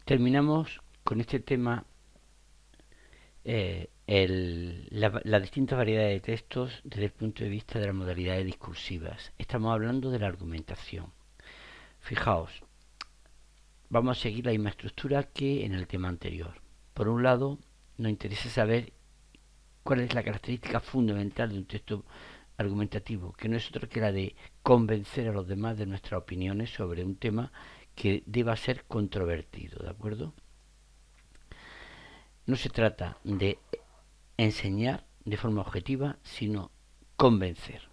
Terminamos con este tema las distintas variedades de textos desde el punto de vista de las modalidades discursivas. Estamos hablando de la argumentación. Fijaos, vamos a seguir la misma estructura que en el tema anterior. Por un lado, nos interesa saber cuál es la característica fundamental de un texto argumentativo, que no es otra que la de convencer a los demás de nuestras opiniones sobre un tema que deba ser controvertido, ¿de acuerdo? No se trata de enseñar de forma objetiva, sino convencer.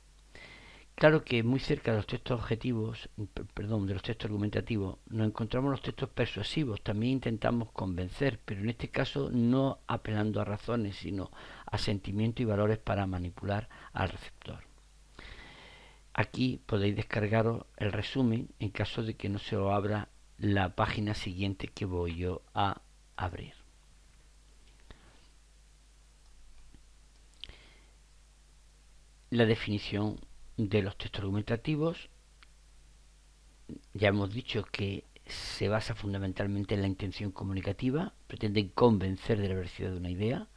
Claro que muy cerca de los textos objetivos, perdón, de los textos argumentativos, nos encontramos los textos persuasivos. También intentamos convencer, pero en este caso no apelando a razones, sino a sentimientos y valores para manipular al receptor. Aquí podéis descargaros el resumen en caso de que no se os abra la página siguiente que voy yo a abrir. La definición de los textos argumentativos, ya hemos dicho que se basa fundamentalmente en la intención comunicativa, pretenden convencer de la veracidad de una idea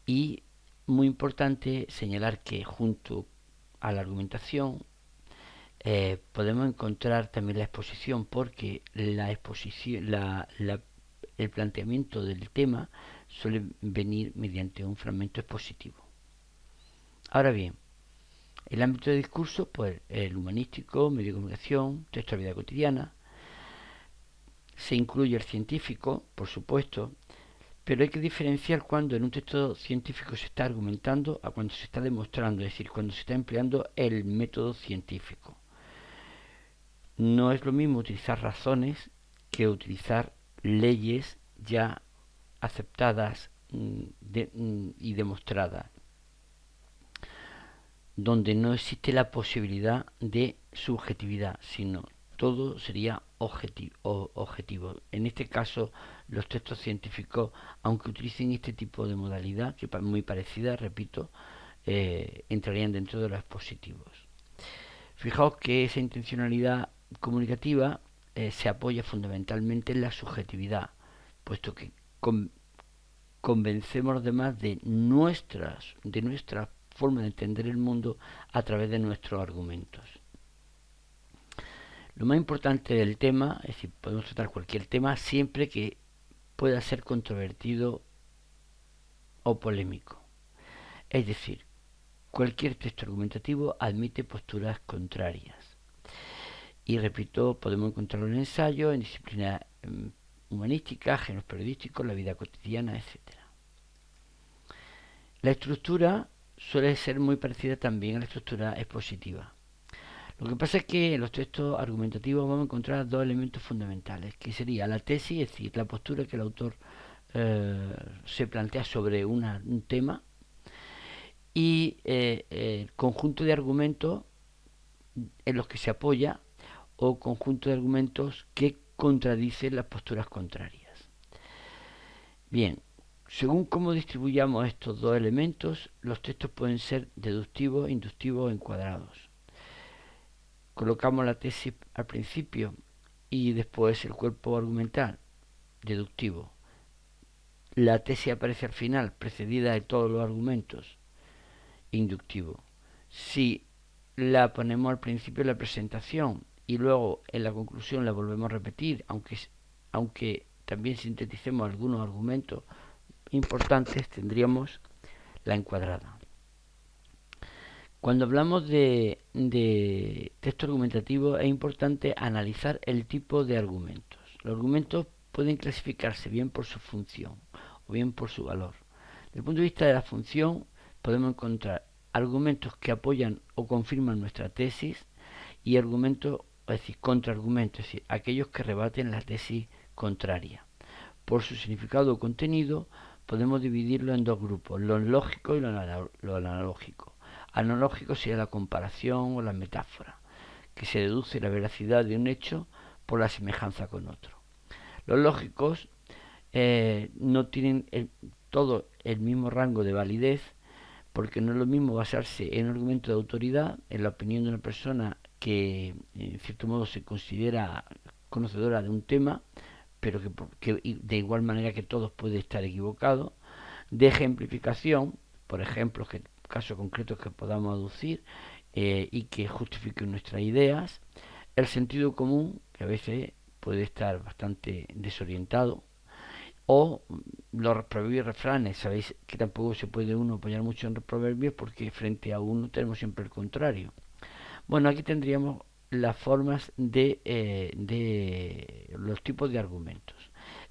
y muy importante señalar que junto a la argumentación podemos encontrar también la exposición, porque la exposición, el planteamiento del tema suele venir mediante un fragmento expositivo. Ahora bien, el ámbito de discurso, pues el humanístico, medio de comunicación, texto de la vida cotidiana. Se incluye el científico, por supuesto, pero hay que diferenciar cuando en un texto científico se está argumentando a cuando se está demostrando, es decir, cuando se está empleando el método científico. No es lo mismo utilizar razones que utilizar leyes ya aceptadas y demostradas, donde no existe la posibilidad de subjetividad, sino todo sería objetivo. En este caso, los textos científicos, aunque utilicen este tipo de modalidad, que es muy parecida, repito, entrarían dentro de los expositivos. Fijaos que esa intencionalidad comunicativa se apoya fundamentalmente en la subjetividad, puesto que convencemos a los demás de nuestra forma de entender el mundo a través de nuestros argumentos. Lo más importante del tema, es decir, podemos tratar cualquier tema siempre que pueda ser controvertido o polémico. Es decir, cualquier texto argumentativo admite posturas contrarias. Y repito, podemos encontrarlo en ensayos, en disciplinas humanísticas, géneros periodísticos, la vida cotidiana, etc. La estructura suele ser muy parecida también a la estructura expositiva. Lo que pasa es que en los textos argumentativos vamos a encontrar dos elementos fundamentales, que sería la tesis, es decir, la postura que el autor se plantea sobre un tema, y el conjunto de argumentos en los que se apoya o conjunto de argumentos que contradicen las posturas contrarias. Bien, según cómo distribuyamos estos dos elementos, los textos pueden ser deductivos, inductivos o encuadrados. Colocamos la tesis al principio y después el cuerpo argumental, deductivo. La tesis aparece al final, precedida de todos los argumentos, inductivo. Si la ponemos al principio de la presentación y luego en la conclusión la volvemos a repetir, aunque también sinteticemos algunos argumentos importantes, tendríamos la encuadrada. Cuando hablamos de texto argumentativo es importante analizar el tipo de argumentos. Los argumentos pueden clasificarse bien por su función o bien por su valor. Desde el punto de vista de la función podemos encontrar argumentos que apoyan o confirman nuestra tesis y argumentos, es decir, contraargumentos, es decir, aquellos que rebaten la tesis contraria. Por su significado o contenido podemos dividirlo en dos grupos, lo lógico y lo analógico. Analógico sería la comparación o la metáfora, que se deduce la veracidad de un hecho por la semejanza con otro. Los lógicos no tienen todo el mismo rango de validez, porque no es lo mismo basarse en un argumento de autoridad, en la opinión de una persona que en cierto modo se considera conocedora de un tema, pero que de igual manera que todos puede estar equivocado, de ejemplificación, por ejemplos, casos concretos que podamos aducir y que justifiquen nuestras ideas, el sentido común, que a veces puede estar bastante desorientado, o los proverbios y refranes. Sabéis que tampoco se puede uno apoyar mucho en los proverbios porque frente a uno tenemos siempre el contrario. Bueno, aquí tendríamos las formas de los tipos de argumentos.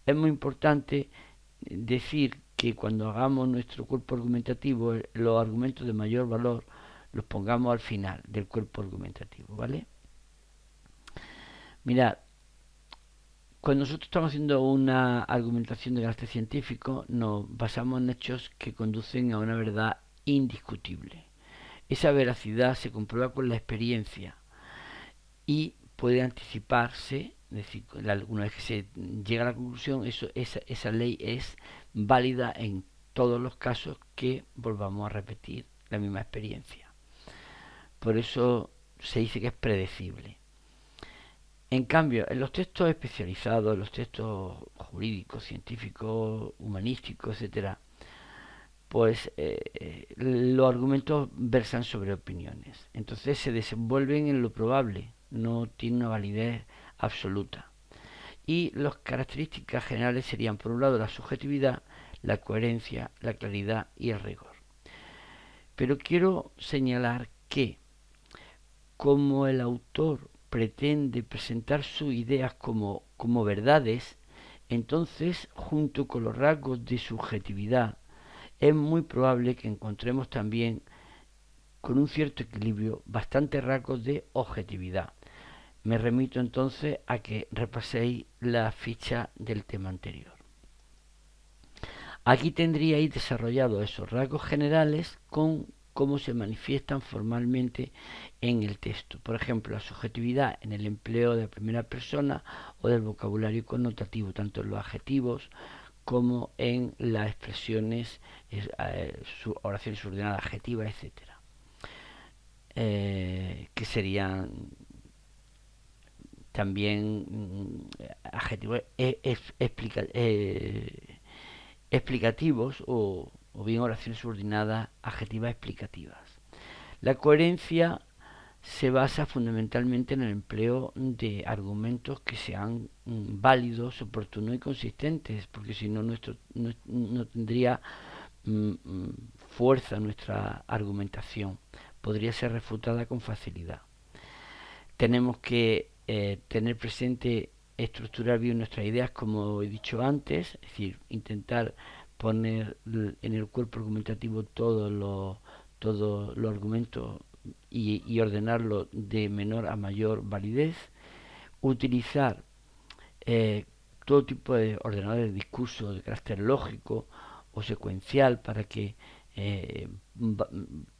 Es muy importante decir que cuando hagamos nuestro cuerpo argumentativo, los argumentos de mayor valor los pongamos al final del cuerpo argumentativo, ¿vale? Mirad, cuando nosotros estamos haciendo una argumentación de carácter científico, nos basamos en hechos que conducen a una verdad indiscutible. Esa veracidad se comprueba con la experiencia y puede anticiparse, es decir, una vez que se llega a la conclusión, esa ley es válida en todos los casos que volvamos a repetir la misma experiencia. Por eso se dice que es predecible. En cambio, en los textos especializados, en los textos jurídicos, científicos, humanísticos, etcétera, pues los argumentos versan sobre opiniones. Entonces se desenvuelven en lo probable, no tienen una validez absoluta. Y las características generales serían, por un lado, la subjetividad, la coherencia, la claridad y el rigor. Pero quiero señalar que, como el autor pretende presentar sus ideas como verdades, entonces, junto con los rasgos de subjetividad, es muy probable que encontremos también, con un cierto equilibrio, bastantes rasgos de objetividad. Me remito entonces a que repaséis la ficha del tema anterior. Aquí tendríais desarrollados esos rasgos generales con cómo se manifiestan formalmente en el texto. Por ejemplo, la subjetividad en el empleo de la primera persona o del vocabulario connotativo, tanto en los adjetivos como en las expresiones, oraciones subordinadas, adjetivas, etcétera, que serían también adjetivos explicativos o bien oraciones subordinadas adjetivas explicativas. La coherencia se basa fundamentalmente en el empleo de argumentos que sean válidos, oportunos y consistentes, porque si no, no tendría fuerza nuestra argumentación, podría ser refutada con facilidad. Tenemos que tener presente, estructurar bien nuestras ideas, como he dicho antes, es decir, intentar poner en el cuerpo argumentativo todos los argumentos y ordenarlo de menor a mayor validez, utilizar todo tipo de ordenadores de discurso de carácter lógico o secuencial para que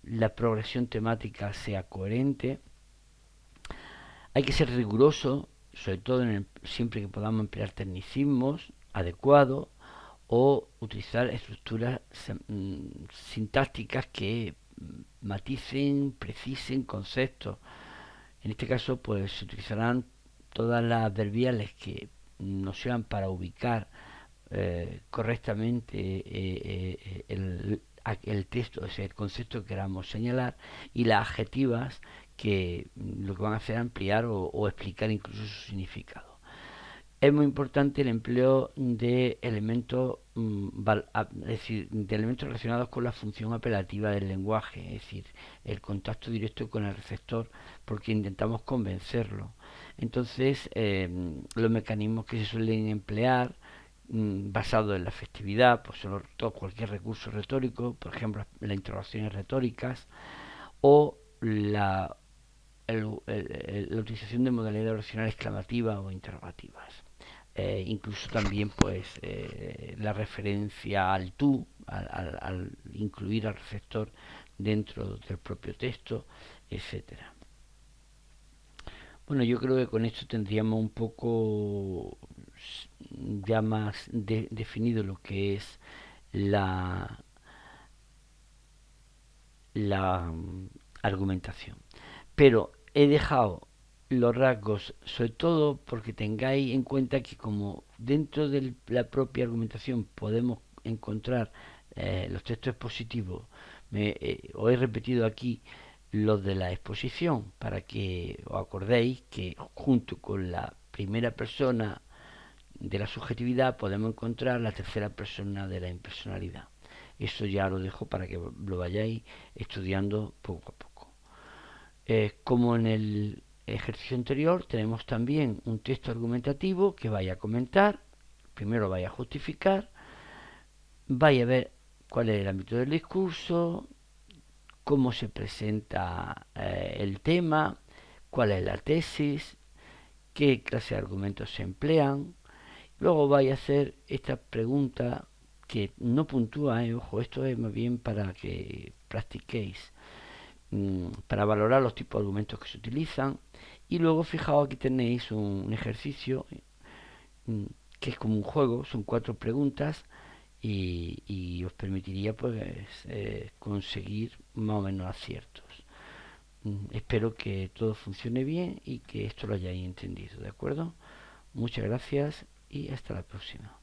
la progresión temática sea coherente. Hay que ser riguroso, sobre todo siempre que podamos emplear tecnicismos adecuados o utilizar estructuras sintácticas que maticen, precisen conceptos. En este caso, pues se utilizarán todas las adverbiales que nos sirvan para ubicar correctamente el texto, o sea, el concepto que queramos señalar, y las adjetivas que lo que van a hacer es ampliar o explicar incluso su significado. Es muy importante el empleo de elementos, es decir, de elementos relacionados con la función apelativa del lenguaje, es decir, el contacto directo con el receptor, porque intentamos convencerlo. Entonces, los mecanismos que se suelen emplear basado en la afectividad, pues sobre todo cualquier recurso retórico, por ejemplo, las interrogaciones retóricas o la utilización de modalidades oracionales exclamativas o interrogativas. Incluso también pues la referencia al tú, al incluir al receptor dentro del propio texto, etcétera. Bueno, yo creo que con esto tendríamos un poco ya más definido lo que es la argumentación. Pero he dejado los rasgos, sobre todo porque tengáis en cuenta que como dentro de la propia argumentación podemos encontrar los textos expositivos, os he repetido aquí los de la exposición para que os acordéis que junto con la primera persona de la subjetividad podemos encontrar la tercera persona de la impersonalidad. Eso ya lo dejo para que lo vayáis estudiando poco a poco. Como en el ejercicio anterior, tenemos también un texto argumentativo que vaya a comentar, primero vaya a justificar, vaya a ver cuál es el ámbito del discurso, cómo se presenta el tema, cuál es la tesis, qué clase de argumentos se emplean. Luego vaya a hacer esta pregunta que no puntúa, ojo, esto es más bien para que practiquéis, para valorar los tipos de argumentos que se utilizan. Y luego fijaos, aquí tenéis un ejercicio mm, que es como un juego, son 4 preguntas y os permitiría pues conseguir más o menos aciertos. Espero que todo funcione bien y que esto lo hayáis entendido, ¿de acuerdo? Muchas gracias y hasta la próxima.